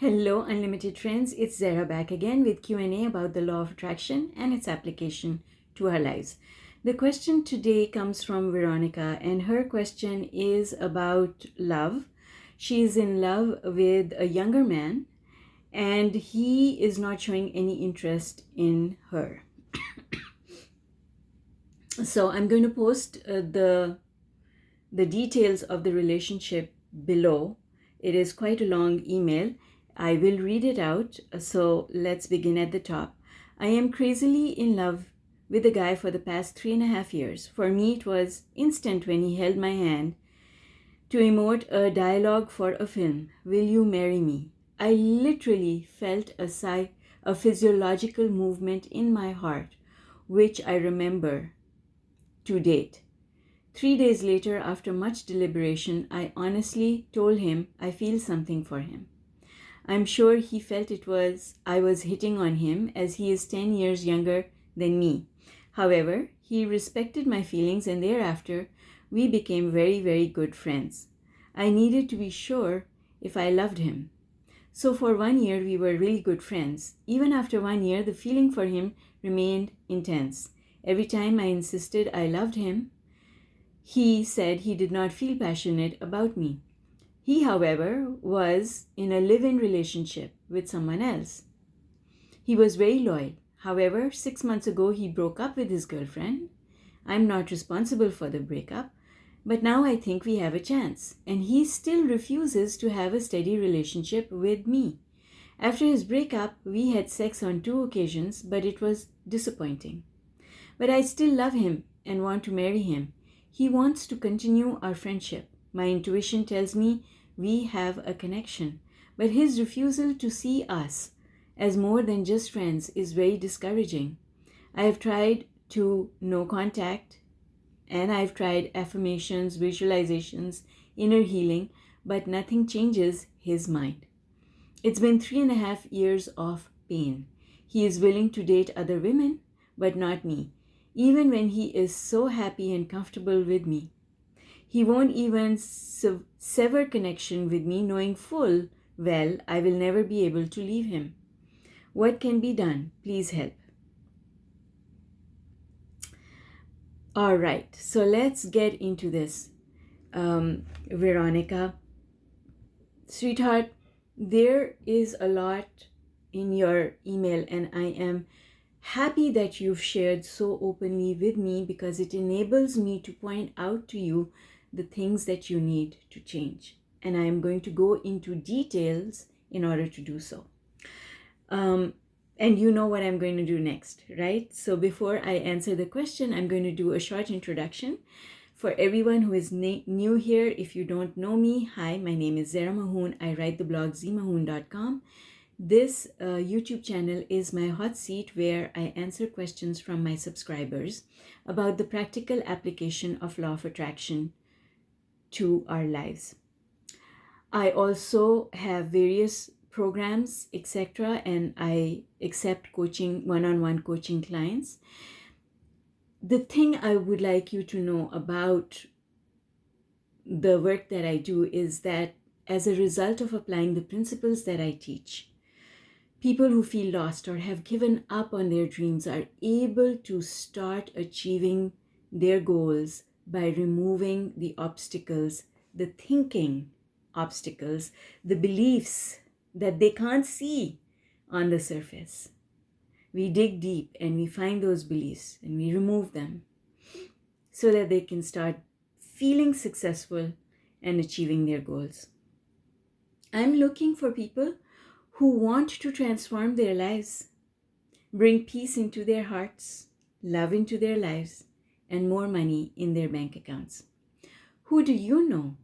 Hello, unlimited friends. It's Zara back again with Q&A about the law of attraction and its application to our lives. The question today comes from Veronica, and her question is about love. She is in love with a younger man, and he is not showing any interest in her. So I'm going to post the details of the relationship below. It is quite a long email. I will read it out. So let's begin at the top. I am crazily in love with a guy for the past 3.5 years. For me, it was instant when he held my hand to emote a dialogue for a film. Will you marry me? I literally felt a physiological movement in my heart, which I remember to date. 3 days later, after much deliberation, I honestly told him I feel something for him. I'm sure he felt I was hitting on him, as he is 10 years younger than me. However, he respected my feelings, and thereafter we became very, very good friends. I needed to be sure if I loved him. So for 1 year, we were really good friends. Even after 1 year, the feeling for him remained intense. Every time I insisted I loved him, he said he did not feel passionate about me. He, however, was in a live-in relationship with someone else. He was very loyal. However, 6 months ago, he broke up with his girlfriend. I'm not responsible for the breakup, but now I think we have a chance. And he still refuses to have a steady relationship with me. After his breakup, we had sex on 2 occasions, but it was disappointing. But I still love him and want to marry him. He wants to continue our friendship. My intuition tells me we have a connection, but his refusal to see us as more than just friends is very discouraging. I have tried to no contact, and I've tried affirmations, visualizations, inner healing, but nothing changes his mind. It's been 3.5 years of pain. He is willing to date other women, but not me, even when he is so happy and comfortable with me. He won't even sever connection with me, knowing full well I will never be able to leave him. What can be done? Please help. All right, so let's get into this. Veronica, sweetheart, there is a lot in your email, and I am happy that you've shared so openly with me, because it enables me to point out to you the things that you need to change. And I am going to go into details in order to do so. And you know what I'm going to do next, right? So before I answer the question, I'm going to do a short introduction. For everyone who is new here, if you don't know me, hi, my name is Zara Mahoon. I write the blog zmahoon.com. This YouTube channel is my hot seat, where I answer questions from my subscribers about the practical application of law of attraction to our lives. I also have various programs, etc., and I accept coaching, one-on-one coaching clients. The thing I would like you to know about the work that I do is that as a result of applying the principles that I teach, people who feel lost or have given up on their dreams are able to start achieving their goals by removing the obstacles, the thinking obstacles, the beliefs that they can't see on the surface. We dig deep and we find those beliefs and we remove them so that they can start feeling successful and achieving their goals. I'm looking for people who want to transform their lives, bring peace into their hearts, love into their lives, and more money in their bank accounts. Who do you know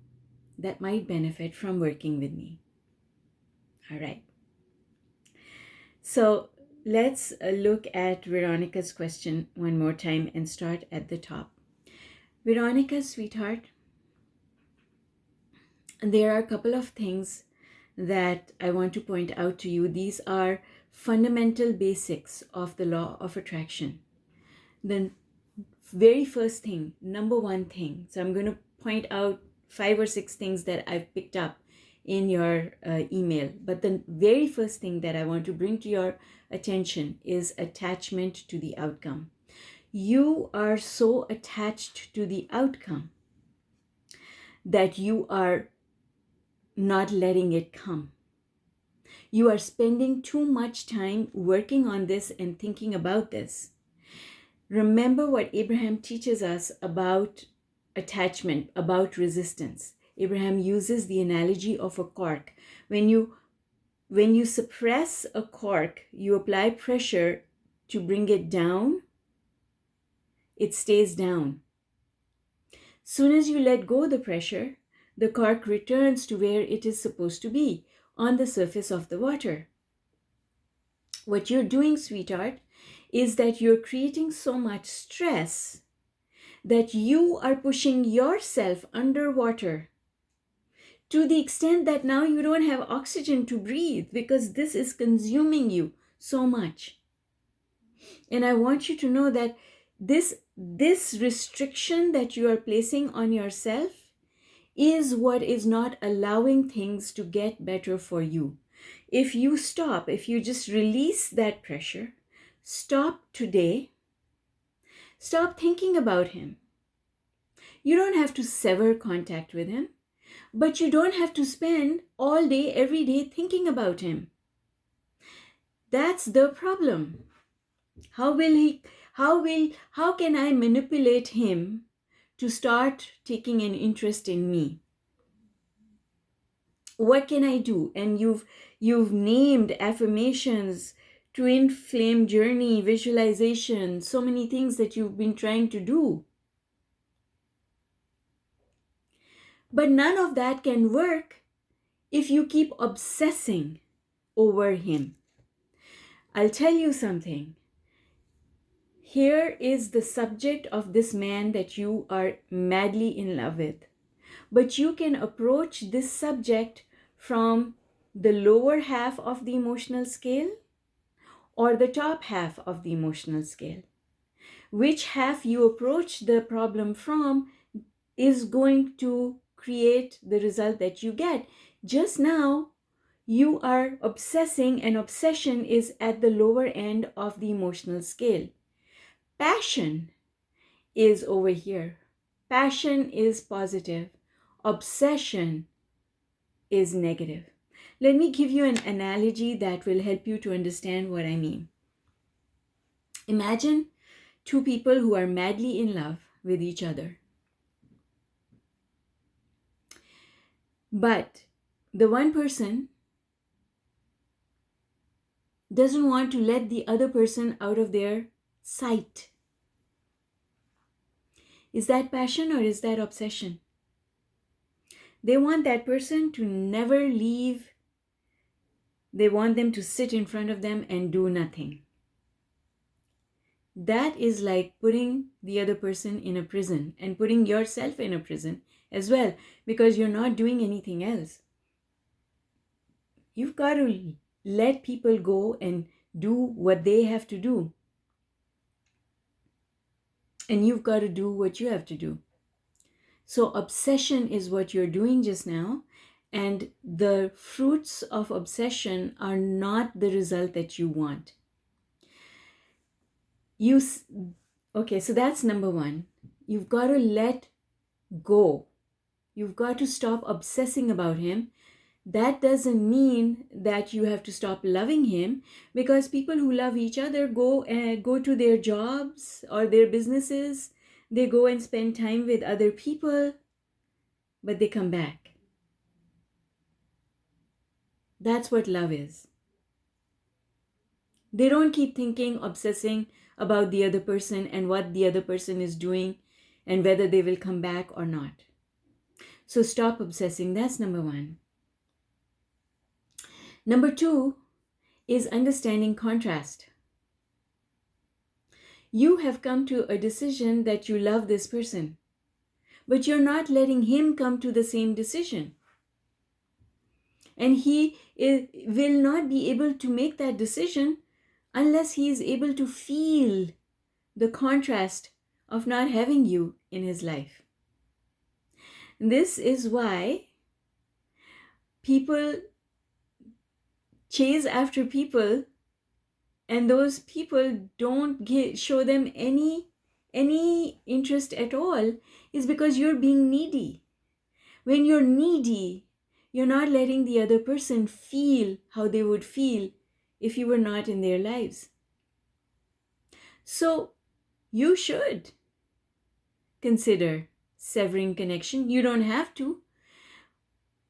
that might benefit from working with me? All right. So let's look at Veronica's question one more time and start at the top. Veronica, sweetheart, there are a couple of things that I want to point out to you. These are fundamental basics of the law of attraction. The very first thing, number one thing, so I'm going to point out 5 or 6 things that I've picked up in your email. But the very first thing that I want to bring to your attention is attachment to the outcome. You are so attached to the outcome that you are not letting it come. You are spending too much time working on this and thinking about this. Remember what Abraham teaches us about attachment, about resistance. Abraham uses the analogy of a cork. When you suppress a cork, you apply pressure to bring it down, it stays down. Soon as you let go the pressure, the cork returns to where it is supposed to be, on the surface of the water. What you're doing, sweetheart, is that you're creating so much stress that you are pushing yourself underwater to the extent that now you don't have oxygen to breathe because this is consuming you so much. And I want you to know that this restriction that you are placing on yourself is what is not allowing things to get better for you. If you stop, if you just release that pressure, stop today, stop thinking about him. You don't have to sever contact with him, but you don't have to spend all day, every day thinking about him. That's the problem. How can I manipulate him to start taking an interest in me? What can I do? And you've named affirmations, twin flame journey, visualization, so many things that you've been trying to do. But none of that can work if you keep obsessing over him. I'll tell you something. Here is the subject of this man that you are madly in love with. But you can approach this subject from the lower half of the emotional scale or the top half of the emotional scale. Which half you approach the problem from is going to create the result that you get. Just now, you are obsessing, and obsession is at the lower end of the emotional scale. Passion is over here. Passion is positive. Obsession is negative. Let me give you an analogy that will help you to understand what I mean. Imagine two people who are madly in love with each other. But the one person doesn't want to let the other person out of their sight. Is that passion or is that obsession? They want that person to never leave. They want them to sit in front of them and do nothing. That is like putting the other person in a prison and putting yourself in a prison as well, because you're not doing anything else. You've got to let people go and do what they have to do. And you've got to do what you have to do. So obsession is what you're doing just now. And the fruits of obsession are not the result that you want. Okay, so that's number one. You've got to let go. You've got to stop obsessing about him. That doesn't mean that you have to stop loving him, because people who love each other go to their jobs or their businesses. They go and spend time with other people, but they come back. That's what love is. They don't keep thinking, obsessing about the other person and what the other person is doing and whether they will come back or not. So stop obsessing. That's number one. Number two is understanding contrast. You have come to a decision that you love this person, but you're not letting him come to the same decision. And he will not be able to make that decision unless he is able to feel the contrast of not having you in his life. This is why People chase after people, and those people don't show them any interest at all, is because you're being needy. When you're needy, you're not letting the other person feel how they would feel if you were not in their lives. So you should consider severing connection. You don't have to.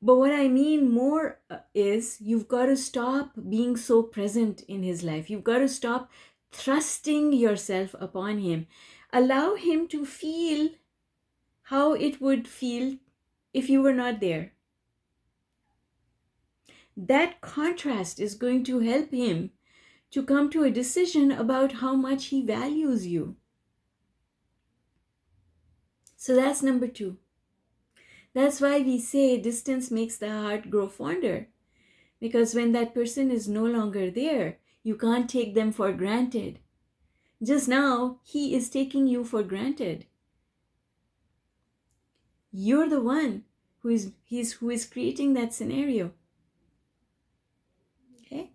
But what I mean more is you've got to stop being so present in his life. You've got to stop thrusting yourself upon him. Allow him to feel how it would feel if you were not there. That contrast is going to help him to come to a decision about how much he values you. So that's number 2. That's why we say distance makes the heart grow fonder. Because when that person is no longer there, you can't take them for granted. Just now, he is taking you for granted. You're the one who is creating that scenario. Okay?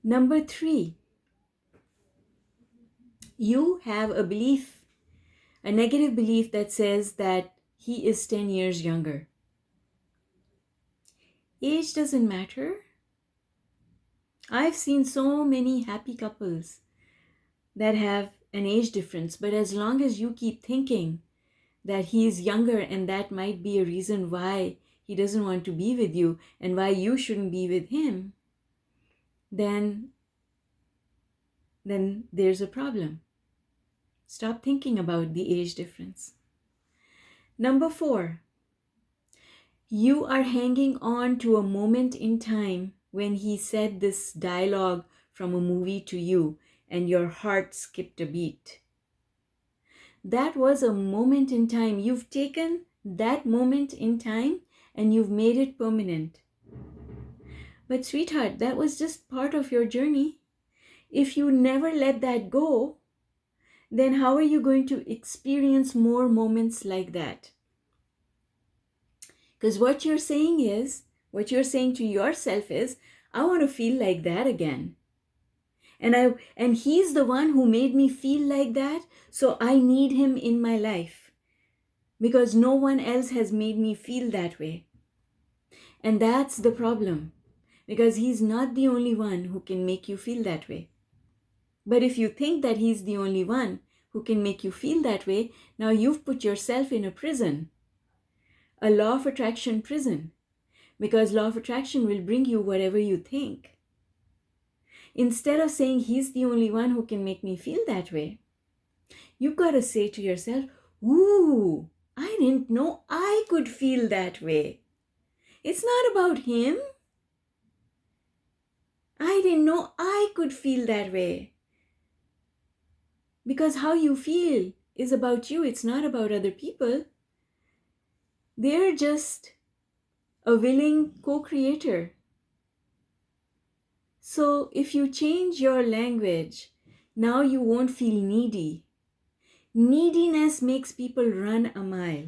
Number 3, you have a belief, a negative belief that says that he is 10 years younger. Age doesn't matter. I've seen so many happy couples that have an age difference, but as long as you keep thinking that he is younger and that might be a reason why he doesn't want to be with you and why you shouldn't be with him, then there's a problem. Stop thinking about the age difference. Number 4, you are hanging on to a moment in time when he said this dialogue from a movie to you and your heart skipped a beat. That was a moment in time. You've taken that moment in time and you've made it permanent. But sweetheart, that was just part of your journey. If you never let that go, then how are you going to experience more moments like that? Because what you're saying to yourself is, I want to feel like that again. And he's the one who made me feel like that, so I need him in my life. Because no one else has made me feel that way. And that's the problem. Because he's not the only one who can make you feel that way. But if you think that he's the only one who can make you feel that way, now you've put yourself in a prison. A law of attraction prison. Because law of attraction will bring you whatever you think. Instead of saying he's the only one who can make me feel that way, you've got to say to yourself, ooh, I didn't know I could feel that way. It's not about him. I didn't know I could feel that way. Because how you feel is about you. It's not about other people. They're just a willing co-creator. So if you change your language, now you won't feel needy. Neediness makes people run a mile.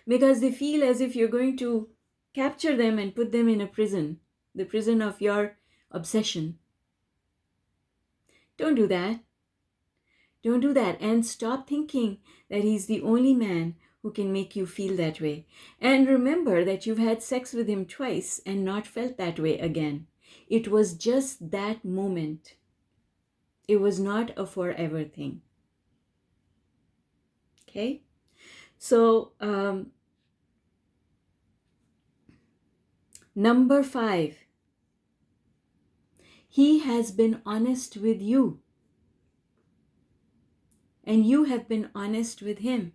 Because they feel as if you're going to capture them and put them in a prison, the prison of your obsession. Don't do that. Don't do that. And stop thinking that he's the only man who can make you feel that way. And remember that you've had sex with him twice and not felt that way again. It was just that moment. It was not a forever thing. Okay? So, number 5. He has been honest with you. And you have been honest with him.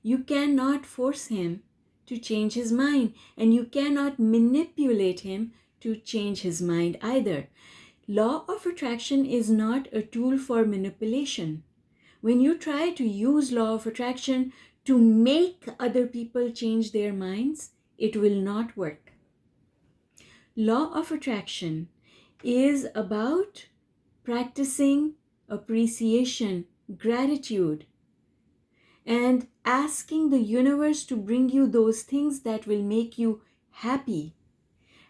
You cannot force him to change his mind, and you cannot manipulate him to change his mind either. Law of attraction is not a tool for manipulation. When you try to use law of attraction to make other people change their minds, it will not work. Law of attraction is about practicing appreciation gratitude, and asking the universe to bring you those things that will make you happy.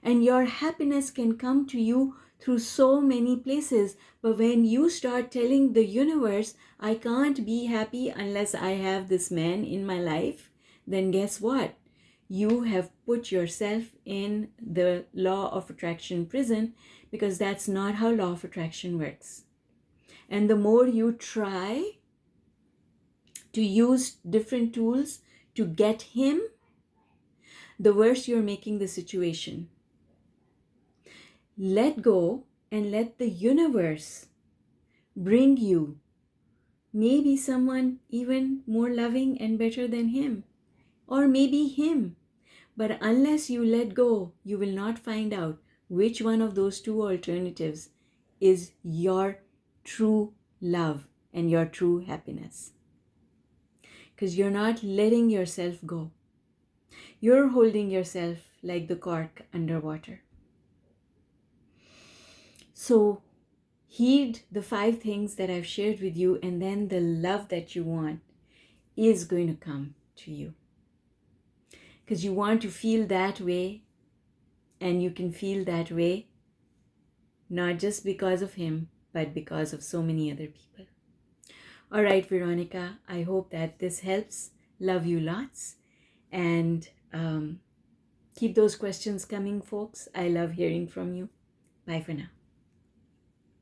And your happiness can come to you through so many places. But when you start telling the universe, I can't be happy unless I have this man in my life, then guess what? You have put yourself in the law of attraction prison, because that's not how law of attraction works. And the more you try to use different tools to get him, the worse you're making the situation. Let go and let the universe bring you maybe someone even more loving and better than him, or maybe him. But unless you let go, you will not find out which one of those two alternatives is your true love and your true happiness. Because you're not letting yourself go. You're holding yourself like the cork underwater. So heed the 5 things that I've shared with you, and then the love that you want is going to come to you. Because you want to feel that way, and you can feel that way not just because of him, but because of so many other people. All right, Veronica, I hope that this helps. Love you lots. And keep those questions coming, folks. I love hearing from you. Bye for now.